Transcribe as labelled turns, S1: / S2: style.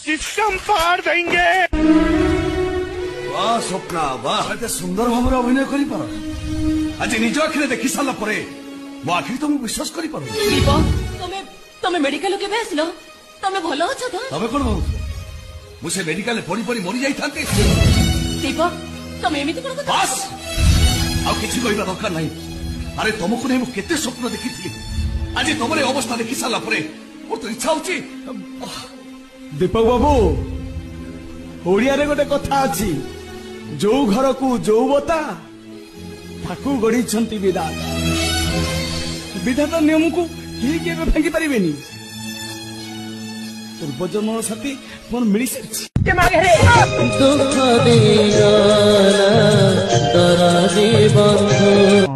S1: System पार देंगे।
S2: वाह स्वप्ना वाह एते सुंदर भाव अभिनय करि पार आज निज आखिरे देखि साला परे मो आखिर तुम विश्वास करि पार
S3: दीपक तमे मेडिकल केबे आसिलो तमे भलो अछ तो
S2: तमे कोन भाबु मु से मेडिकल पड़ी पड़ी मरि जाई थांते
S3: दीपक तमे एमिति कोन কথা
S2: बस आ किछि कहिबा दरकार नाही अरे तुमको नै मु केते स्वप्न देखिथि आज तुमरे अवस्था देखि साला परे मोर तो इच्छा होची
S4: दीपक बाबू ओडिया रे गोटे कथा अछि जो घर को जो बता ताकू गढ़ी विधाता विधाता नियम को के भांगी पारिबेनी पूर्वजन्म साथी मोर मिली सारी दुख दे बंधु